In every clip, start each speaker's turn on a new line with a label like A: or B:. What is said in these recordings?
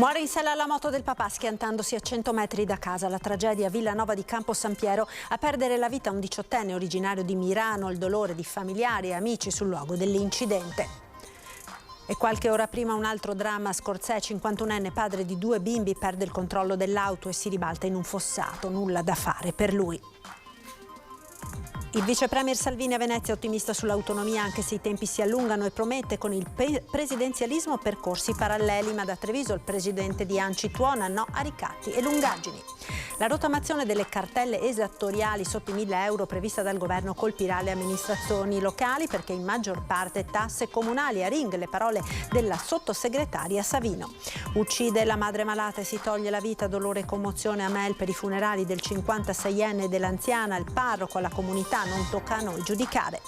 A: Muore in sella alla moto del papà schiantandosi a 100 metri da casa. La tragedia a Villanova di Campo San Piero. A perdere la vita un 18enne originario di Mirano. Il dolore di familiari e amici sul luogo dell'incidente. E qualche ora prima un altro dramma a Scorzè. 51enne padre di 2 bimbi perde il controllo dell'auto e si ribalta in un fossato. Nulla da fare per lui. Il vice premier Salvini a Venezia è ottimista sull'autonomia anche se i tempi si allungano e promette con il presidenzialismo percorsi paralleli, ma da Treviso il presidente di ANCI tuona no a ricatti e lungaggini. La rottamazione delle cartelle esattoriali sotto i 1.000 euro prevista dal governo colpirà le amministrazioni locali perché in maggior parte tasse comunali. A ring le parole della sottosegretaria Savino. Uccide la madre malata e si toglie la vita, dolore e commozione a Mel per i funerali del 56enne e dell'anziana. Il parroco alla comunità: non tocca a noi giudicare.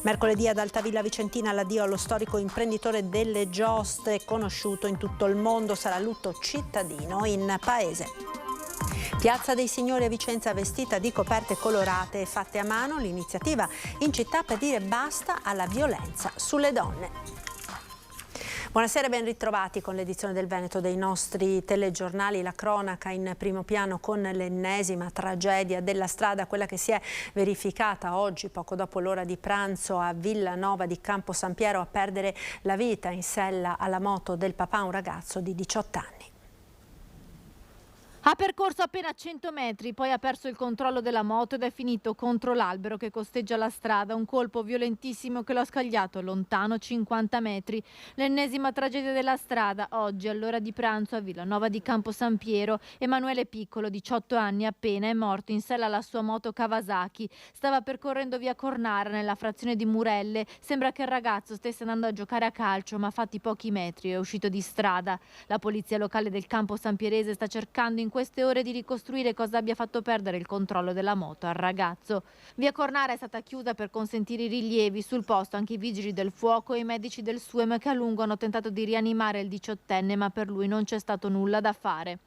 A: Mercoledì ad Altavilla Vicentina l'addio allo storico imprenditore delle giostre conosciuto in tutto il mondo. Sarà lutto cittadino in paese. Piazza dei Signori a Vicenza vestita di coperte colorate e fatte a mano. L'iniziativa in città per dire basta alla violenza sulle donne. Buonasera e ben ritrovati con l'edizione del Veneto dei nostri telegiornali. La cronaca in primo piano con l'ennesima tragedia della strada, quella che si è verificata oggi poco dopo l'ora di pranzo a Villanova di Campo San Piero. A perdere la vita in sella alla moto del papà un ragazzo di 18 anni.
B: Ha percorso appena 100 metri, poi ha perso il controllo della moto ed è finito contro l'albero che costeggia la strada. Un colpo violentissimo che lo ha scagliato lontano 50 metri. L'ennesima tragedia della strada, oggi all'ora di pranzo a Villanova di Campo San Piero. Emanuele Piccolo, 18 anni appena, è morto in sella alla sua moto Kawasaki. Stava percorrendo via Cornara nella frazione di Murelle. Sembra che il ragazzo stesse andando a giocare a calcio, ma fatti pochi metri è uscito di strada. La polizia locale del Campo San Pierese sta cercando in queste ore di ricostruire cosa abbia fatto perdere il controllo della moto al ragazzo. Via Cornara è stata chiusa per consentire i rilievi. Sul posto anche i vigili del fuoco e i medici del SUEM che a lungo hanno tentato di rianimare il 18enne, ma per lui non c'è stato nulla da fare.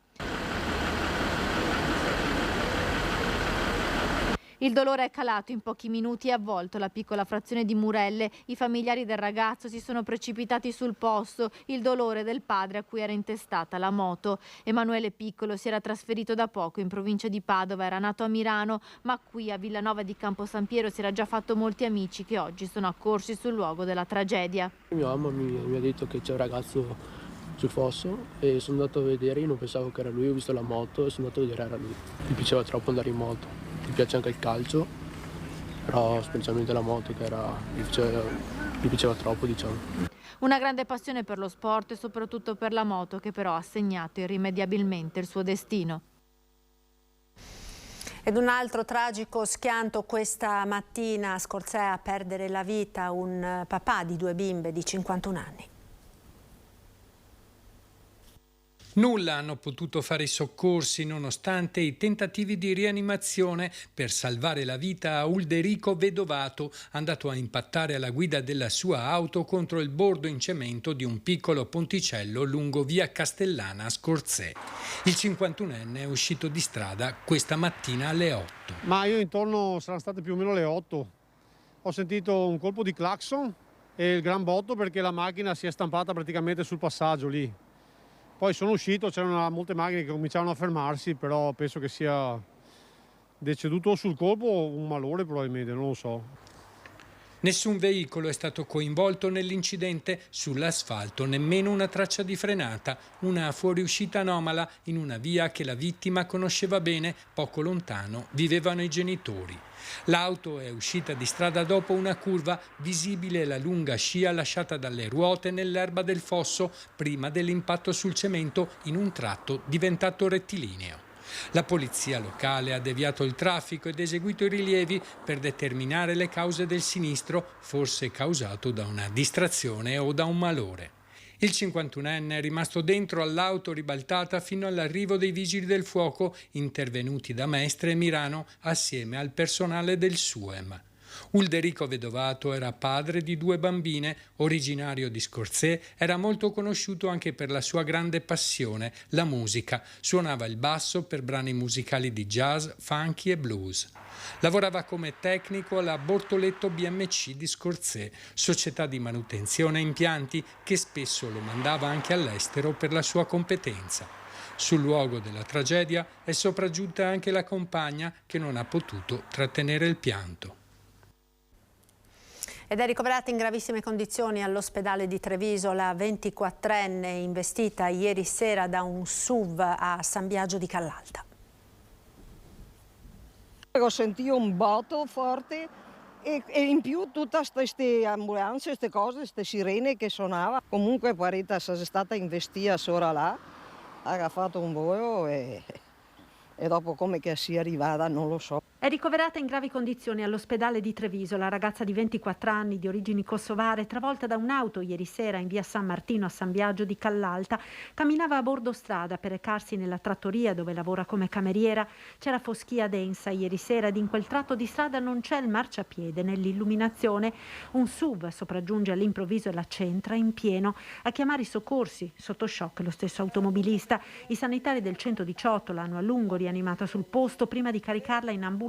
B: Il dolore è calato in pochi minuti e ha avvolto la piccola frazione di Murelle. I familiari del ragazzo si sono precipitati sul posto. Il dolore del padre a cui era intestata la moto. Emanuele Piccolo si era trasferito da poco in provincia di Padova, era nato a Mirano, ma qui a Villanova di Campo San Piero si era già fatto molti amici che oggi sono accorsi sul luogo della tragedia.
C: Mia mamma mi ha detto che c'è un ragazzo sul fosso e sono andato a vedere. Io non pensavo che era lui, ho visto la moto e sono andato a vedere, era lui. Mi piaceva troppo andare in moto. Mi piace anche il calcio, però specialmente la moto che mi piaceva troppo, diciamo.
B: Una grande passione per lo sport e soprattutto per la moto che però ha segnato irrimediabilmente il suo destino.
A: Ed un altro tragico schianto questa mattina a Scorzè, a perdere la vita un papà di 2 bimbe di 51 anni.
D: Nulla hanno potuto fare i soccorsi nonostante i tentativi di rianimazione per salvare la vita a Ulderico Vedovato, andato a impattare alla guida della sua auto contro il bordo in cemento di un piccolo ponticello lungo via Castellana a Scorzè. Il 51enne è uscito di strada questa mattina alle 8.
E: Ma io intorno saranno state più o meno le 8. Ho sentito un colpo di clacson e il gran botto perché la macchina si è stampata praticamente sul passaggio lì. Poi sono uscito, c'erano molte macchine che cominciavano a fermarsi, però penso che sia deceduto sul colpo o un malore probabilmente, non lo so.
D: Nessun veicolo è stato coinvolto nell'incidente, sull'asfalto nemmeno una traccia di frenata, una fuoriuscita anomala in una via che la vittima conosceva bene, poco lontano vivevano i genitori. L'auto è uscita di strada dopo una curva, visibile la lunga scia lasciata dalle ruote nell'erba del fosso prima dell'impatto sul cemento in un tratto diventato rettilineo. La polizia locale ha deviato il traffico ed eseguito i rilievi per determinare le cause del sinistro, forse causato da una distrazione o da un malore. Il 51enne è rimasto dentro all'auto ribaltata fino all'arrivo dei vigili del fuoco intervenuti da Mestre e Mirano assieme al personale del SUEM. Ulderico Vedovato era padre di 2 bambine, originario di Scorzè, era molto conosciuto anche per la sua grande passione, la musica. Suonava il basso per brani musicali di jazz, funky e blues. Lavorava come tecnico alla Bortoletto BMC di Scorzè, società di manutenzione impianti che spesso lo mandava anche all'estero per la sua competenza. Sul luogo della tragedia è sopraggiunta anche la compagna che non ha potuto trattenere il pianto.
A: Ed è ricoverata in gravissime condizioni all'ospedale di Treviso la 24enne investita ieri sera da un SUV a San Biagio di Callalta.
F: Ho sentito un botto forte e in più tutte queste ambulanze, queste cose, queste sirene che suonavano. Comunque parita è stata investita sopra là, ha fatto un volo e dopo come che sia arrivata non lo so.
A: È ricoverata in gravi condizioni all'ospedale di Treviso la ragazza di 24 anni di origini kosovare, travolta da un'auto ieri sera in via San Martino a San Biagio di Callalta. Camminava a bordo strada per recarsi nella trattoria dove lavora come cameriera. C'era foschia densa ieri sera ed in quel tratto di strada non c'è il marciapiede nell'illuminazione. Un SUV sopraggiunge all'improvviso e la centra in pieno. A chiamare i soccorsi, sotto shock lo stesso automobilista. I sanitari del 118 l'hanno a lungo rianimata sul posto prima di caricarla in ambulanza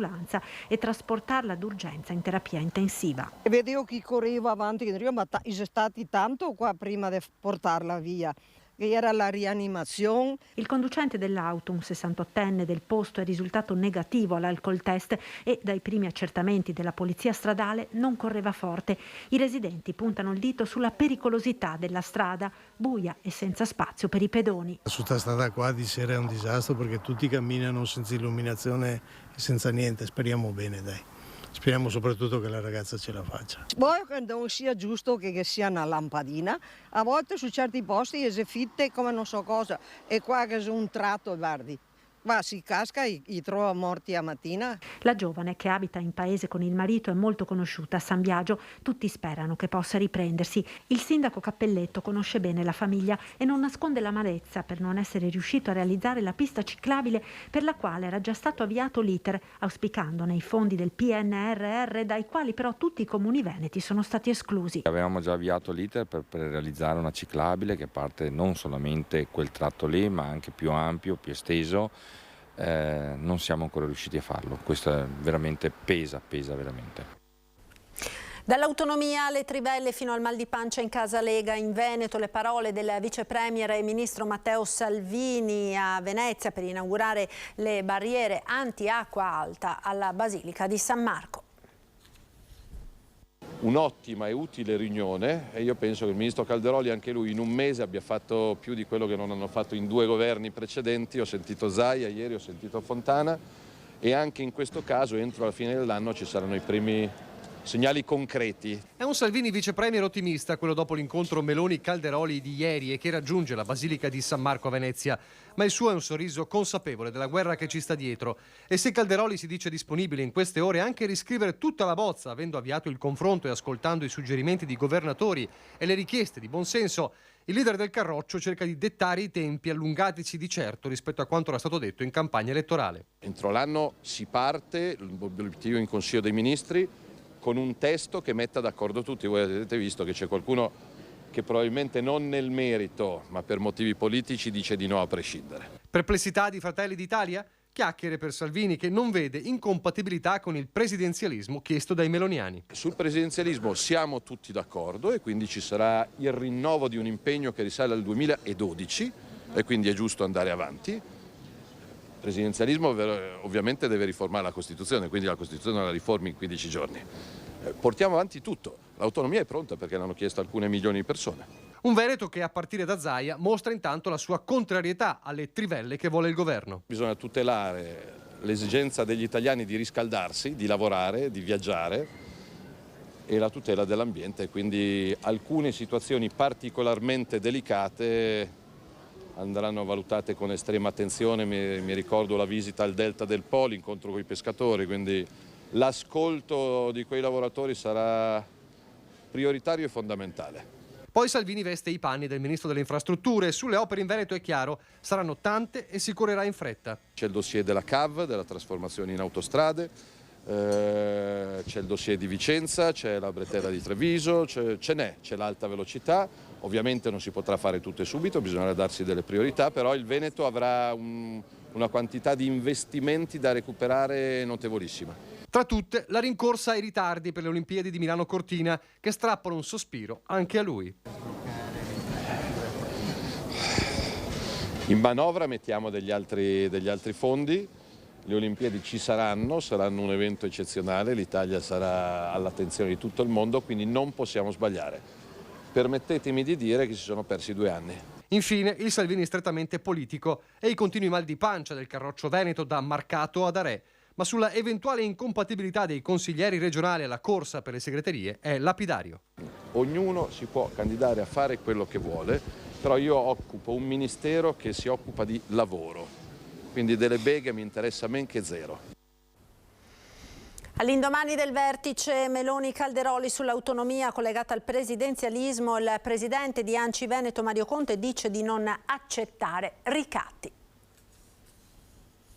A: e trasportarla d'urgenza in terapia intensiva.
F: E vedevo chi correva avanti, ma è stato tanto qua prima di portarla via, che era la rianimazione.
A: Il conducente dell'auto, un 68enne del posto, è risultato negativo all'alcol test e dai primi accertamenti della polizia stradale non correva forte. I residenti puntano il dito sulla pericolosità della strada, buia e senza spazio per i pedoni.
G: Su questa strada qua di sera è un disastro perché tutti camminano senza illuminazione e senza niente. Speriamo bene, dai. Speriamo soprattutto che la ragazza ce la faccia.
F: Poi che non sia giusto che sia una lampadina, a volte su certi posti è fitte come non so cosa, e qua che è un tratto, guardi, qua si casca e trova morti a mattina. La giovane, che abita in paese con il marito, è molto conosciuta a San Biagio. Tutti sperano che possa riprendersi. Il sindaco Cappelletto conosce bene la famiglia e non nasconde l'amarezza per non essere riuscito a realizzare la pista ciclabile per la quale era già stato avviato l'iter, auspicandone i fondi del PNRR, dai quali però tutti i comuni veneti sono stati esclusi.
H: Avevamo già avviato l'iter per realizzare una ciclabile che parte non solamente quel tratto lì, ma anche più ampio, più esteso. Non siamo ancora riusciti a farlo, questo è veramente pesa veramente.
A: Dall'autonomia alle trivelle fino al mal di pancia in casa Lega in Veneto, le parole del vice premier e ministro Matteo Salvini a Venezia per inaugurare le barriere anti-acqua alta alla Basilica di San Marco.
I: Un'ottima e utile riunione e io penso che il ministro Calderoli anche lui in un mese abbia fatto più di quello che non hanno fatto in 2 governi precedenti. Ho sentito Zaia ieri, ho sentito Fontana e anche in questo caso entro la fine dell'anno ci saranno i primi segnali concreti.
J: È un Salvini vice premier ottimista, quello dopo l'incontro Meloni-Calderoli di ieri e che raggiunge la Basilica di San Marco a Venezia. Ma il suo è un sorriso consapevole della guerra che ci sta dietro. E se Calderoli si dice disponibile in queste ore anche a riscrivere tutta la bozza, avendo avviato il confronto e ascoltando i suggerimenti di governatori e le richieste di buonsenso, il leader del Carroccio cerca di dettare i tempi allungatici di certo rispetto a quanto era stato detto in campagna elettorale.
I: Entro l'anno si parte, l'obiettivo in Consiglio dei Ministri, con un testo che metta d'accordo tutti. Voi avete visto che c'è qualcuno che probabilmente non nel merito, ma per motivi politici dice di no a prescindere.
J: Perplessità di Fratelli d'Italia? Chiacchiere per Salvini che non vede incompatibilità con il presidenzialismo chiesto dai meloniani.
I: Sul presidenzialismo siamo tutti d'accordo e quindi ci sarà il rinnovo di un impegno che risale al 2012 e quindi è giusto andare avanti. Il presidenzialismo ovviamente deve riformare la Costituzione, quindi la Costituzione la riformi in 15 giorni. Portiamo avanti tutto. L'autonomia è pronta perché l'hanno chiesto alcune milioni di persone.
J: Un Veneto che a partire da Zaia mostra intanto la sua contrarietà alle trivelle che vuole il governo.
I: Bisogna tutelare l'esigenza degli italiani di riscaldarsi, di lavorare, di viaggiare e la tutela dell'ambiente, quindi alcune situazioni particolarmente delicate andranno valutate con estrema attenzione. Mi ricordo la visita al Delta del Po, l'incontro con i pescatori, quindi l'ascolto di quei lavoratori sarà prioritario e fondamentale.
J: Poi Salvini veste i panni del ministro delle infrastrutture. Sulle opere in Veneto è chiaro, saranno tante e si correrà in fretta.
I: C'è il dossier della CAV, della trasformazione in autostrade, c'è il dossier di Vicenza, c'è la bretella di Treviso, c'è l'alta velocità. Ovviamente non si potrà fare tutto e subito, bisognerà darsi delle priorità, però il Veneto avrà una quantità di investimenti da recuperare notevolissima.
J: Tra tutte, la rincorsa ai ritardi per le Olimpiadi di Milano Cortina, che strappano un sospiro anche a lui.
I: In manovra mettiamo degli altri fondi, le Olimpiadi ci saranno un evento eccezionale, l'Italia sarà all'attenzione di tutto il mondo, quindi non possiamo sbagliare. Permettetemi di dire che si sono persi 2 anni.
J: Infine, il Salvini strettamente politico e i continui mal di pancia del Carroccio Veneto da Marcato ad Arè. Ma sulla eventuale incompatibilità dei consiglieri regionali alla corsa per le segreterie è lapidario.
I: Ognuno si può candidare a fare quello che vuole, però io occupo un ministero che si occupa di lavoro, quindi delle beghe mi interessa men che zero.
A: All'indomani del vertice Meloni-Calderoli sull'autonomia collegata al presidenzialismo, il presidente di ANCI Veneto Mario Conte dice di non accettare ricatti.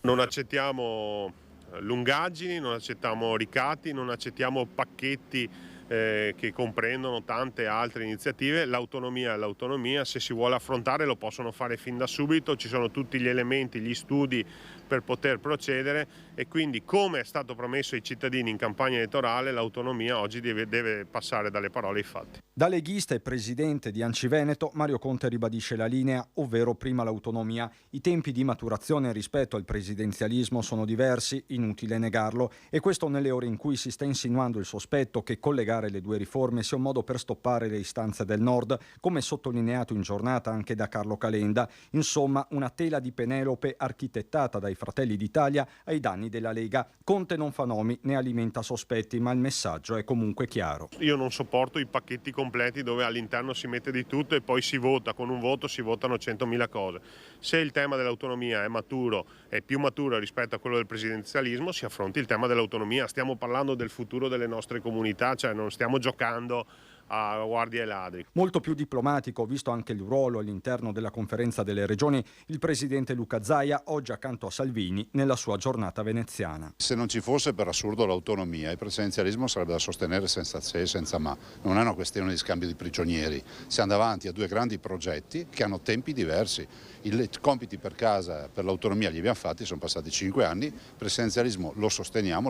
K: Non accettiamo lungaggini, non accettiamo ricatti, non accettiamo pacchetti che comprendono tante altre iniziative. L'autonomia è l'autonomia, se si vuole affrontare lo possono fare fin da subito, ci sono tutti gli elementi, gli studi per poter procedere e quindi, come è stato promesso ai cittadini in campagna elettorale, l'autonomia oggi deve passare dalle parole ai fatti.
L: Da leghista e presidente di ANCI Veneto, Mario Conte ribadisce la linea, ovvero prima l'autonomia. I tempi di maturazione rispetto al presidenzialismo sono diversi, inutile negarlo, e questo nelle ore in cui si sta insinuando il sospetto che collegare le due riforme sia un modo per stoppare le istanze del Nord, come sottolineato in giornata anche da Carlo Calenda. Insomma, una tela di Penelope architettata dai Fratelli d'Italia ai danni della Lega. Conte non fa nomi né alimenta sospetti, ma il messaggio è comunque chiaro.
K: Io non sopporto i pacchetti completi dove all'interno si mette di tutto e poi si vota, con un voto si votano 100.000 cose. Se il tema dell'autonomia è maturo, è più maturo rispetto a quello del presidenzialismo, si affronti il tema dell'autonomia. Stiamo parlando del futuro delle nostre comunità, cioè non stiamo giocando a guardie e ladri.
L: Molto più diplomatico, visto anche il ruolo all'interno della conferenza delle regioni, il presidente Luca Zaia oggi accanto a Salvini nella sua giornata veneziana.
M: Se non ci fosse per assurdo l'autonomia, il presidenzialismo sarebbe da sostenere senza se e senza ma. Non è una questione di scambio di prigionieri. Siamo davanti a 2 grandi progetti che hanno tempi diversi. I compiti per casa, per l'autonomia li abbiamo fatti, sono passati 5 anni, il presidenzialismo lo sosteniamo,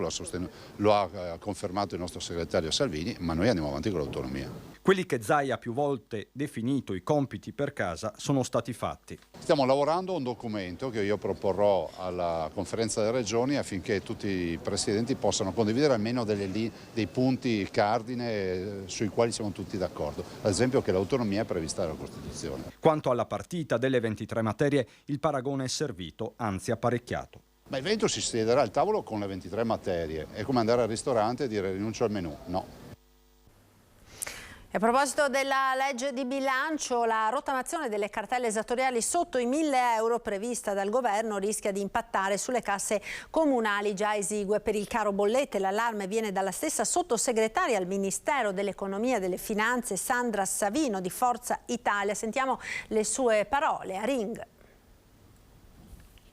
M: lo ha confermato il nostro segretario Salvini, ma noi andiamo avanti con l'autonomia.
L: Quelli che Zaia ha più volte definito i compiti per casa sono stati fatti.
M: Stiamo lavorando a un documento che io proporrò alla conferenza delle regioni affinché tutti i presidenti possano condividere almeno dei punti cardine sui quali siamo tutti d'accordo. Ad esempio che l'autonomia è prevista dalla Costituzione.
L: Quanto alla partita delle 23 materie, il paragone è servito, anzi apparecchiato.
M: Ma il Veneto si siederà al tavolo con le 23 materie. È come andare al ristorante e dire rinuncio al menù. No.
A: A proposito della legge di bilancio, la rottamazione delle cartelle esattoriali sotto i 1.000 euro prevista dal governo rischia di impattare sulle casse comunali già esigue. Per il caro bollette l'allarme viene dalla stessa sottosegretaria al Ministero dell'Economia e delle Finanze Sandra Savino di Forza Italia. Sentiamo le sue parole a Ring.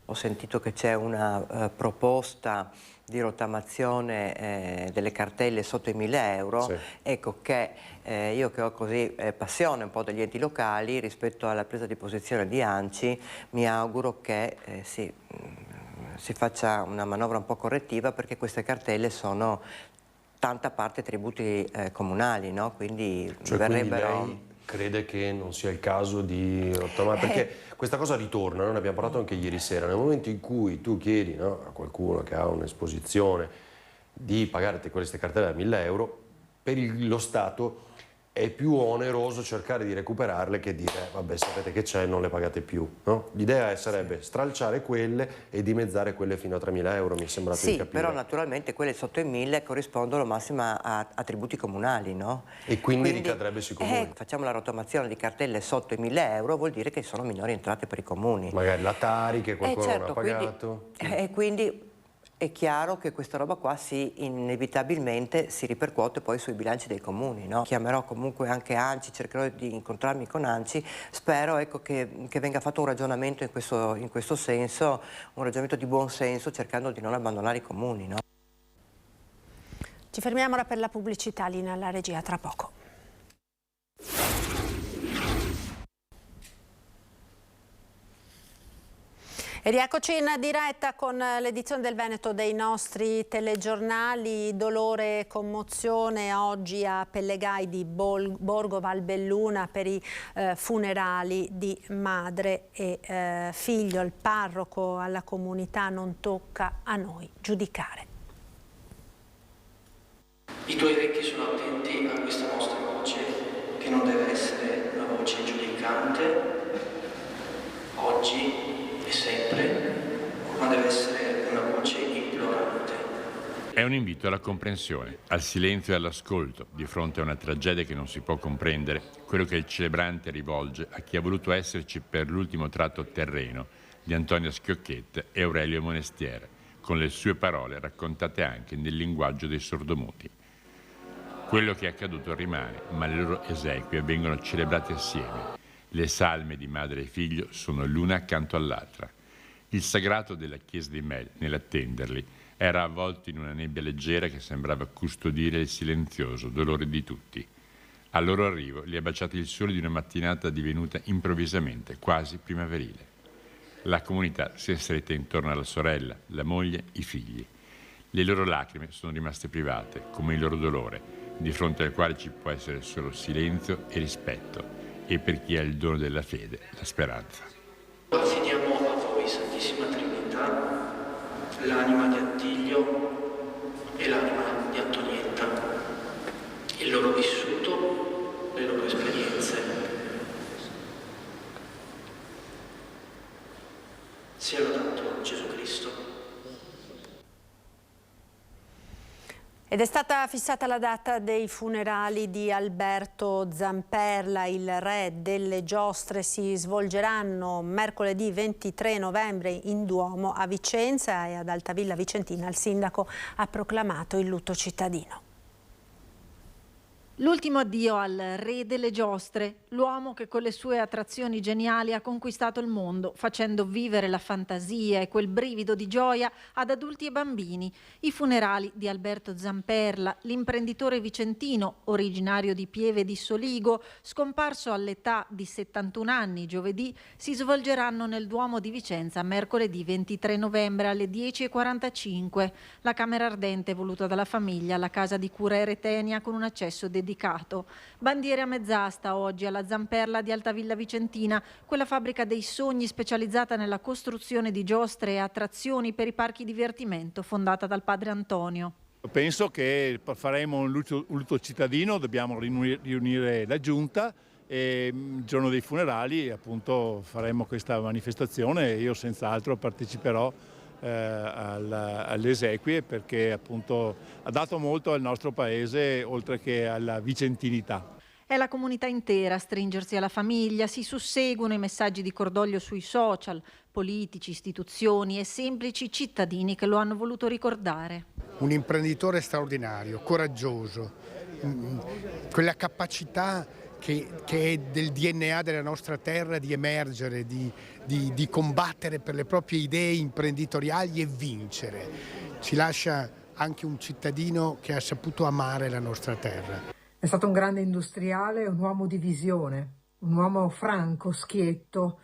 N: Ho sentito che c'è una proposta di rottamazione delle cartelle sotto i 1.000 euro, sì. Ecco che io che ho così passione un po' degli enti locali rispetto alla presa di posizione di ANCI, mi auguro che si faccia una manovra un po' correttiva, perché queste cartelle sono tanta parte tributi comunali, no? Quindi verrebbero...
O: Quindi lei crede che non sia il caso di rottamare? Perché questa cosa ritorna, noi ne abbiamo parlato anche ieri sera, nel momento in cui tu chiedi, no, a qualcuno che ha un'esposizione di pagare queste cartelle da 1.000 euro, per lo Stato è più oneroso cercare di recuperarle che dire vabbè, sapete che c'è, non le pagate più, no? L'idea sarebbe stralciare quelle e dimezzare quelle fino a 3.000 euro, mi è sembrato di capire.
N: Sì, però naturalmente quelle sotto i 1.000 corrispondono al massimo a tributi comunali, no?
O: E quindi ricadrebbe sui comuni.
N: Facciamo la rottamazione di cartelle sotto i 1.000 euro, vuol dire che sono minori entrate per i comuni.
O: Magari la Tari che qualcuno
N: certo,
O: non ha pagato.
N: E quindi è chiaro che questa roba qua inevitabilmente si ripercuote poi sui bilanci dei comuni, no? Chiamerò comunque anche ANCI, cercherò di incontrarmi con ANCI, spero ecco, che venga fatto un ragionamento in questo senso, un ragionamento di buon senso, cercando di non abbandonare i comuni, no?
A: Ci fermiamo ora per la pubblicità, linea alla regia, tra poco. E rieccoci in diretta con l'edizione del Veneto dei nostri telegiornali. Dolore e commozione oggi a Pellegai di Borgo Valbelluna per i funerali di madre e figlio. Il parroco alla comunità: non tocca a noi giudicare.
P: I tuoi orecchi sono attenti a questa nostra voce, che non deve essere una voce giudicante, oggi e sempre, ma deve essere una voce implorante.
Q: È un invito alla comprensione, al silenzio e all'ascolto di fronte a una tragedia che non si può comprendere, quello che il celebrante rivolge a chi ha voluto esserci per l'ultimo tratto terreno di Antonia Schiocchet e Aurelio Monestier, con le sue parole raccontate anche nel linguaggio dei sordomuti. Quello che è accaduto rimane, ma le loro esequie vengono celebrate assieme. Le salme di madre e figlio sono l'una accanto all'altra. Il sagrato della chiesa di Mel, nell'attenderli, era avvolto in una nebbia leggera che sembrava custodire il silenzioso dolore di tutti. Al loro arrivo li ha baciati il sole di una mattinata divenuta improvvisamente quasi primaverile. La comunità si è stretta intorno alla sorella, la moglie, i figli. Le loro lacrime sono rimaste private, come il loro dolore, di fronte al quale ci può essere solo silenzio e rispetto, e per chi ha il dono della fede, la speranza.
P: Affidiamo a voi, Santissima Trinità, l'anima di Attilio e l'anima di Antonietta, il loro vissuto, le loro esperienze. Sia lodato Gesù Cristo.
A: Ed è stata fissata la data dei funerali di Alberto Zamperla, il re delle giostre. Si svolgeranno mercoledì 23 novembre in Duomo a Vicenza, e ad Altavilla Vicentina il sindaco ha proclamato il lutto cittadino.
B: L'ultimo addio al re delle giostre, l'uomo che con le sue attrazioni geniali ha conquistato il mondo, facendo vivere la fantasia e quel brivido di gioia ad adulti e bambini. I funerali di Alberto Zamperla, l'imprenditore vicentino, originario di Pieve di Soligo, scomparso all'età di 71 anni giovedì, si svolgeranno nel Duomo di Vicenza mercoledì 23 novembre alle 10:45. La camera ardente voluta dalla famiglia alla casa di cura Eretenia con un accesso dedicato. Bandiere a mezz'asta oggi alla Zamperla di Altavilla Vicentina, quella fabbrica dei sogni specializzata nella costruzione di giostre e attrazioni per i parchi divertimento, fondata dal padre Antonio.
R: Penso che faremo un lutto cittadino, dobbiamo riunire la giunta e il giorno dei funerali appunto faremo questa manifestazione e io senz'altro parteciperò alle esequie, perché appunto ha dato molto al nostro paese oltre che alla vicentinità.
B: È la comunità intera a stringersi alla famiglia, si susseguono i messaggi di cordoglio sui social, politici, istituzioni e semplici cittadini che lo hanno voluto ricordare.
S: Un imprenditore straordinario, coraggioso, quella capacità che è del DNA della nostra terra di emergere, di combattere per le proprie idee imprenditoriali e vincere. Ci lascia anche un cittadino che ha saputo amare la nostra terra.
T: È stato un grande industriale, un uomo di visione, un uomo franco, schietto,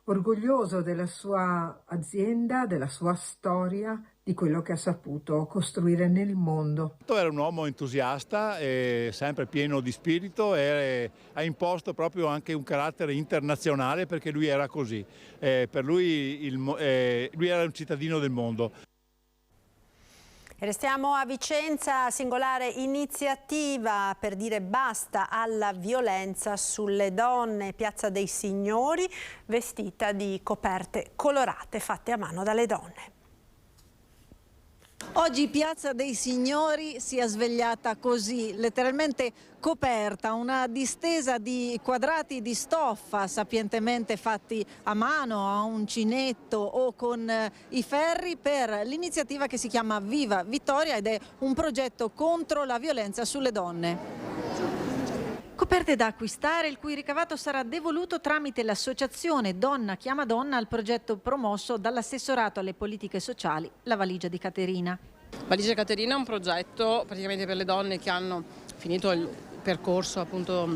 T: orgoglioso della sua azienda, della sua storia, di quello che ha saputo costruire nel mondo.
R: Era un uomo entusiasta e sempre pieno di spirito e ha imposto proprio anche un carattere internazionale, perché lui era così. Per lui, lui era un cittadino del mondo.
A: E restiamo a Vicenza, singolare iniziativa per dire basta alla violenza sulle donne. Piazza dei Signori, vestita di coperte colorate fatte a mano dalle donne.
U: Oggi Piazza dei Signori si è svegliata così, letteralmente coperta, una distesa di quadrati di stoffa sapientemente fatti a mano, a uncinetto o con i ferri, per l'iniziativa che si chiama Viva Vittoria ed è un progetto contro la violenza sulle donne.
B: Coperte da acquistare, il cui ricavato sarà devoluto tramite l'associazione Donna Chiama Donna al progetto promosso dall'assessorato alle politiche sociali, La Valigia di Caterina.
V: Valigia Caterina è un progetto praticamente per le donne che hanno finito il percorso appunto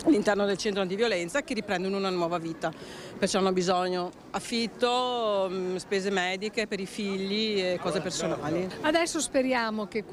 C: all'interno del centro antiviolenza, che riprendono una nuova vita, perciò hanno bisogno affitto, spese mediche per i figli e cose personali.
V: Adesso speriamo che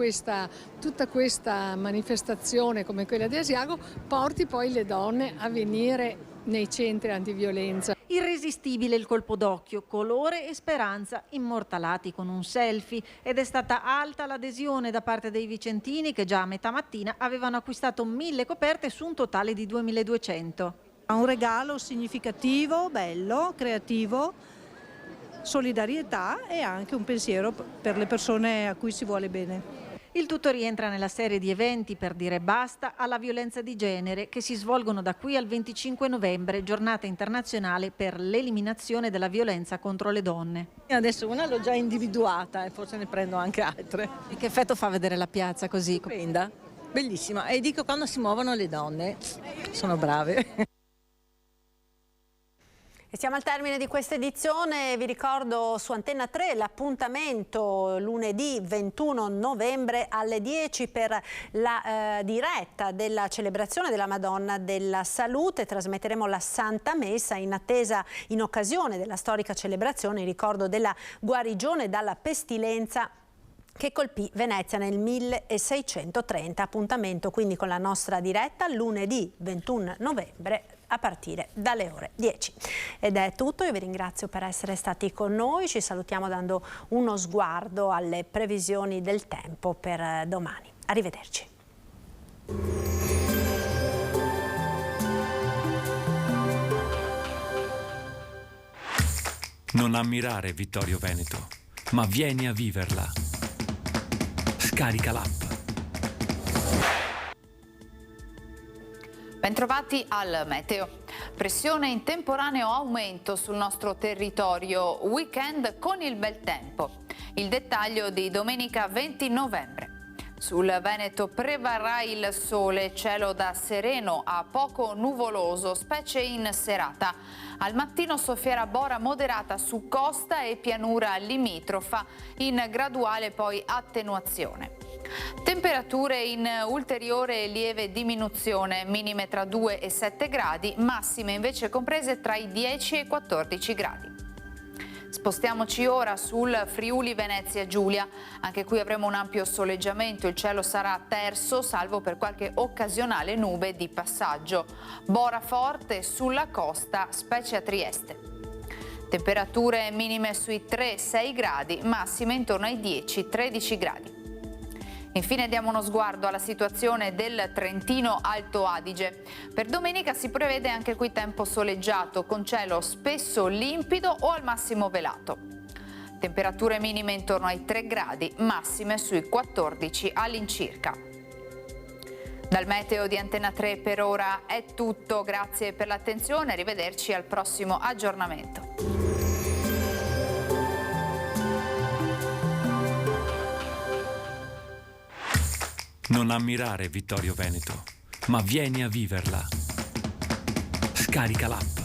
V: tutta questa manifestazione come quella di Asiago porti poi le donne a venire nei centri antiviolenza.
U: Irresistibile il colpo d'occhio, colore e speranza immortalati con un selfie, ed è stata alta l'adesione da parte dei vicentini che già a metà mattina avevano acquistato 1000 coperte su un totale di 2200.
W: Un regalo significativo, bello, creativo, solidarietà e anche un pensiero per le persone a cui si vuole bene.
U: Il tutto rientra nella serie di eventi per dire basta alla violenza di genere che si svolgono da qui al 25 novembre, giornata internazionale per l'eliminazione della violenza contro le donne.
W: Adesso una l'ho già individuata e forse ne prendo anche altre.
U: E che effetto fa vedere la piazza così?
W: Stupenda, bellissima. E dico, quando si muovono le donne, sono brave.
A: E siamo al termine di questa edizione, vi ricordo su Antenna 3 l'appuntamento lunedì 21 novembre alle 10 per la diretta della celebrazione della Madonna della Salute. Trasmetteremo la Santa Messa in attesa, in occasione della storica celebrazione, in ricordo della guarigione dalla pestilenza che colpì Venezia nel 1630. Appuntamento quindi con la nostra diretta lunedì 21 novembre a partire dalle ore 10. Ed è tutto, io vi ringrazio per essere stati con noi, ci salutiamo dando uno sguardo alle previsioni del tempo per domani. Arrivederci.
X: Non ammirare Vittorio Veneto, ma vieni a viverla. Scarica l'app.
Y: Bentrovati al meteo. Pressione in temporaneo aumento sul nostro territorio, weekend con il bel tempo. Il dettaglio di domenica 20 novembre. Sul Veneto prevarrà il sole, cielo da sereno a poco nuvoloso, specie in serata. Al mattino soffierà bora moderata su costa e pianura limitrofa, in graduale poi attenuazione. Temperature in ulteriore lieve diminuzione, minime tra 2 e 7 gradi, massime invece comprese tra i 10 e i 14 gradi. Spostiamoci ora sul Friuli Venezia Giulia, anche qui avremo un ampio soleggiamento, il cielo sarà terso salvo per qualche occasionale nube di passaggio. Bora forte sulla costa, specie a Trieste. Temperature minime sui 3-6 gradi, massime intorno ai 10-13 gradi. Infine diamo uno sguardo alla situazione del Trentino Alto Adige. Per domenica si prevede anche qui tempo soleggiato, con cielo spesso limpido o al massimo velato. Temperature minime intorno ai 3 gradi, massime sui 14 all'incirca. Dal meteo di Antenna 3 per ora è tutto, grazie per l'attenzione, arrivederci al prossimo aggiornamento.
X: Non ammirare Vittorio Veneto, ma vieni a viverla. Scarica l'app.